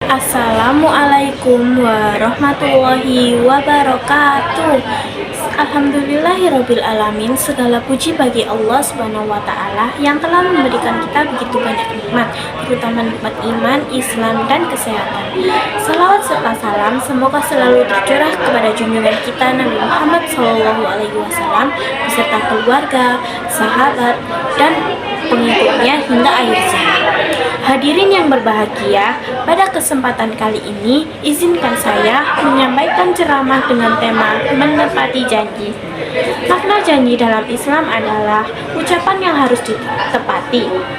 Assalamualaikum warahmatullahi wabarakatuh. Alhamdulillahirabbil alamin. Segala puji bagi Allah Subhanahu wa taala yang telah memberikan kita begitu banyak nikmat, terutama nikmat iman, Islam dan kesehatan. Salawat serta salam semoga selalu tercurah kepada junjungan kita Nabi Muhammad SAW beserta keluarga, sahabat dan pengikutnya hingga akhir zaman. Hadirin yang berbahagia, pada kesempatan kali ini izinkan saya menyampaikan ceramah dengan tema menepati janji. Makna janji dalam Islam adalah ucapan yang harus ditepati.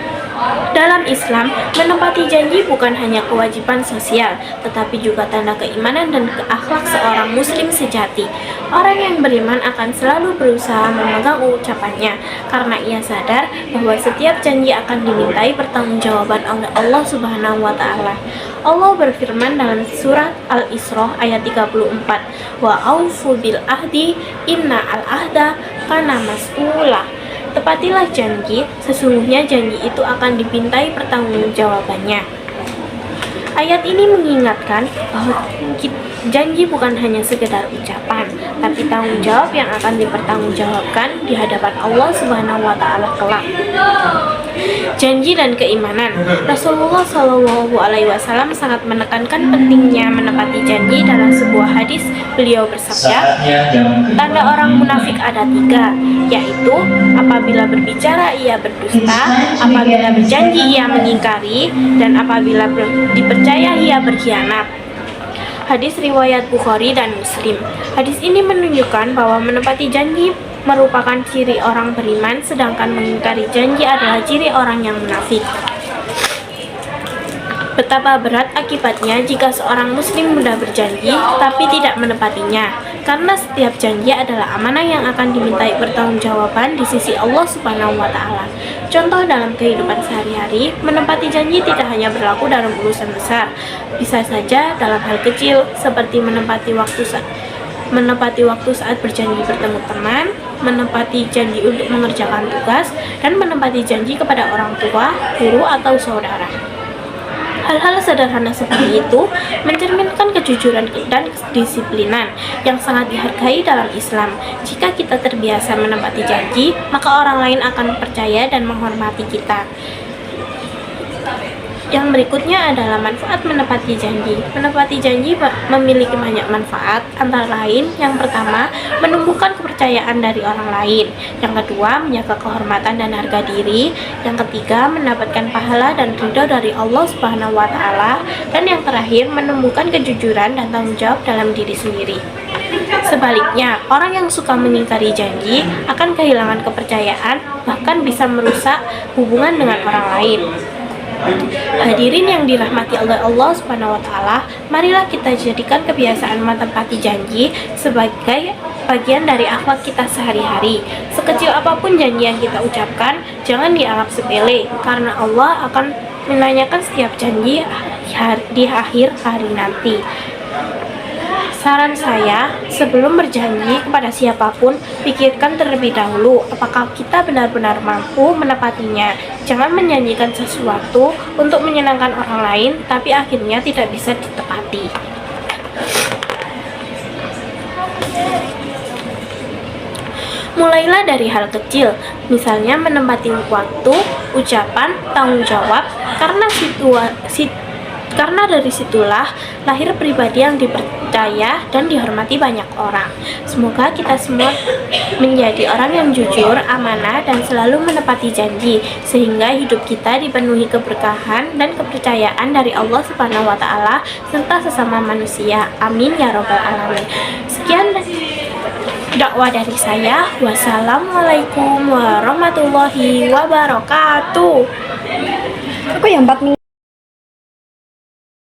Dalam Islam, menepati janji bukan hanya kewajiban sosial, tetapi juga tanda keimanan dan akhlak seorang muslim sejati. Orang yang beriman akan selalu berusaha memegang ucapannya, karena ia sadar bahwa setiap janji akan dimintai pertanggungjawaban oleh Allah Subhanahu wa taala. Allah berfirman dalam surat Al-Isra ayat 34, "Wa aufu bil ahdi inna al-ahda kana mas'ula." Tepatilah janji, sesungguhnya janji itu akan dipintai pertanggungjawabannya. Ayat ini mengingatkan bahwa janji bukan hanya sekedar ucapan, tapi tanggung jawab yang akan dipertanggungjawabkan di hadapan Allah Subhanahu wa taala kelak. Janji dan keimanan. Rasulullah SAW sangat menekankan pentingnya menepati janji. Dalam sebuah hadis, beliau bersabda, tanda orang munafik ada 3, yaitu apabila berbicara ia berdusta, apabila berjanji ia mengingkari, dan apabila dipercaya ia berkhianat. Hadis riwayat Bukhari dan Muslim. Hadis ini menunjukkan bahwa menepati janji merupakan ciri orang beriman, sedangkan mengingkari janji adalah ciri orang yang munafik. Betapa berat akibatnya jika seorang muslim mudah berjanji tapi tidak menepatinya, karena setiap janji adalah amanah yang akan dimintai pertanggungjawaban di sisi Allah Subhanahu wa taala. Contoh dalam kehidupan sehari-hari, menepati janji tidak hanya berlaku dalam urusan besar, bisa saja dalam hal kecil seperti menepati waktu saat berjanji bertemu teman, menepati janji untuk mengerjakan tugas, dan menepati janji kepada orang tua, guru, atau saudara. Hal-hal sederhana seperti itu mencerminkan kejujuran dan kedisiplinan yang sangat dihargai dalam Islam. Jika kita terbiasa menepati janji, maka orang lain akan percaya dan menghormati kita. Yang berikutnya adalah manfaat menepati janji. Menepati janji memiliki banyak manfaat, antara lain yang pertama, menumbuhkan kepercayaan dari orang lain. Yang kedua, menjaga kehormatan dan harga diri. Yang ketiga, mendapatkan pahala dan ridho dari Allah Subhanahu wa taala. Dan yang terakhir, menumbuhkan kejujuran dan tanggung jawab dalam diri sendiri. Sebaliknya, orang yang suka mengingkari janji akan kehilangan kepercayaan, bahkan bisa merusak hubungan dengan orang lain. Hadirin yang dirahmati oleh Allah Subhanahu wa taala, marilah kita jadikan kebiasaan menepati janji sebagai bagian dari akhlak kita sehari-hari. Sekecil apapun janji yang kita ucapkan, jangan dianggap sepele, karena Allah akan menanyakan setiap janji di akhir hari nanti. Saran saya, sebelum berjanji kepada siapapun, pikirkan terlebih dahulu apakah kita benar-benar mampu menepatinya. Jangan menjanjikan sesuatu untuk menyenangkan orang lain, tapi akhirnya tidak bisa ditepati. Mulailah dari hal kecil, misalnya menempati waktu, ucapan, tanggung jawab, karena dari situlah lahir pribadi yang dipercaya dan dihormati banyak orang. Semoga kita semua menjadi orang yang jujur, amanah, dan selalu menepati janji, sehingga hidup kita dipenuhi keberkahan dan kepercayaan dari Allah Subhanahu wa taala serta sesama manusia. Amin ya robbal alamin. Sekian dakwah dari saya. Wassalamualaikum warahmatullahi wabarakatuh. Aku yang 4 menit.